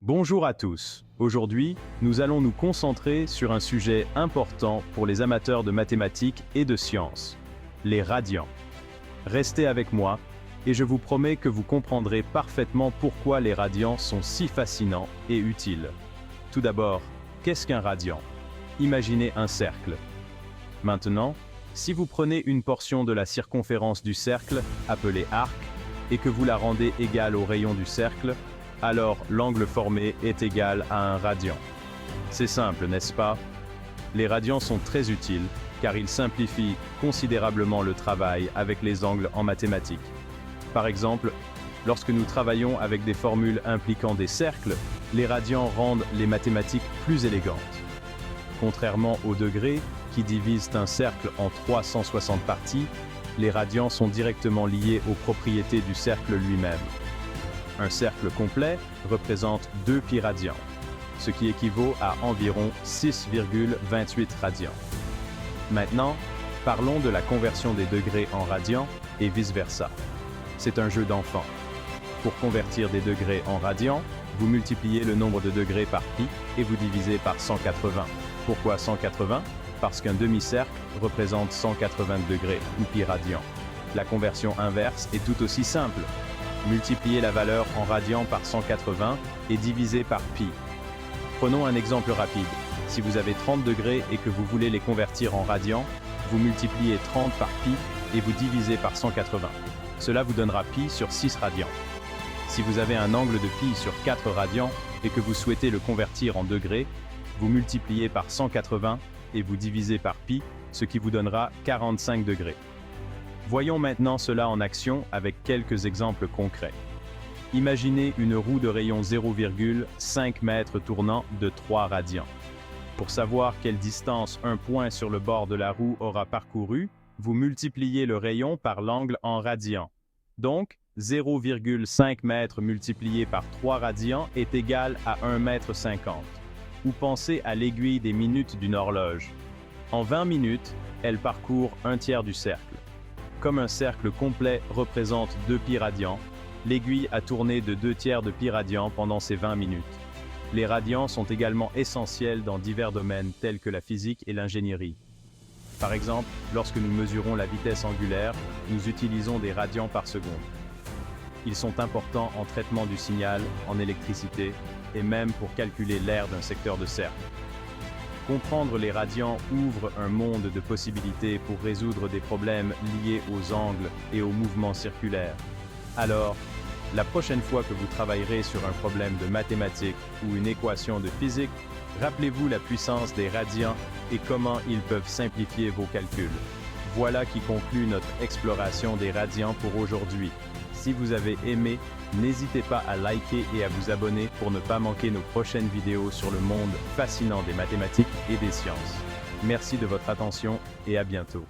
Bonjour à tous. Aujourd'hui, nous allons nous concentrer sur un sujet important pour les amateurs de mathématiques et de sciences, les radians. Restez avec moi, et je vous promets que vous comprendrez parfaitement pourquoi les radians sont si fascinants et utiles. Tout d'abord, qu'est-ce qu'un radian? Imaginez un cercle. Maintenant, si vous prenez une portion de la circonférence du cercle, appelée arc, et que vous la rendez égale au rayon du cercle, alors l'angle formé est égal à un radian. C'est simple, n'est-ce pas? Les radians sont très utiles, car ils simplifient considérablement le travail avec les angles en mathématiques. Par exemple, lorsque nous travaillons avec des formules impliquant des cercles, les radians rendent les mathématiques plus élégantes. Contrairement aux degrés, qui divisent un cercle en 360 parties, les radians sont directement liés aux propriétés du cercle lui-même. Un cercle complet représente 2 pi radians, ce qui équivaut à environ 6,28 radians. Maintenant, parlons de la conversion des degrés en radians et vice-versa. C'est un jeu d'enfant. Pour convertir des degrés en radians, vous multipliez le nombre de degrés par pi et vous divisez par 180. Pourquoi 180? Parce qu'un demi-cercle représente 180 degrés ou pi radians. La conversion inverse est tout aussi simple. Multipliez la valeur en radians par 180 et divisez par pi. Prenons un exemple rapide. Si vous avez 30 degrés et que vous voulez les convertir en radians, vous multipliez 30 par pi et vous divisez par 180. Cela vous donnera pi sur 6 radians. Si vous avez un angle de pi sur 4 radians et que vous souhaitez le convertir en degrés, vous multipliez par 180 et vous divisez par pi, ce qui vous donnera 45 degrés. Voyons maintenant cela en action avec quelques exemples concrets. Imaginez une roue de rayon 0,5 m tournant de 3 radians. Pour savoir quelle distance un point sur le bord de la roue aura parcouru, vous multipliez le rayon par l'angle en radians. Donc, 0,5 m multiplié par 3 radians est égal à 1,50 m. Ou pensez à l'aiguille des minutes d'une horloge. En 20 minutes, elle parcourt un tiers du cercle. Comme un cercle complet représente 2 pi radians, l'aiguille a tourné de 2 tiers de pi radians pendant ces 20 minutes. Les radians sont également essentiels dans divers domaines tels que la physique et l'ingénierie. Par exemple, lorsque nous mesurons la vitesse angulaire, nous utilisons des radians par seconde. Ils sont importants en traitement du signal, en électricité, et même pour calculer l'aire d'un secteur de cercle. Comprendre les radians ouvre un monde de possibilités pour résoudre des problèmes liés aux angles et aux mouvements circulaires. Alors, la prochaine fois que vous travaillerez sur un problème de mathématiques ou une équation de physique, rappelez-vous la puissance des radians et comment ils peuvent simplifier vos calculs. Voilà qui conclut notre exploration des radians pour aujourd'hui. Si vous avez aimé, n'hésitez pas à liker et à vous abonner pour ne pas manquer nos prochaines vidéos sur le monde fascinant des mathématiques et des sciences. Merci de votre attention et à bientôt.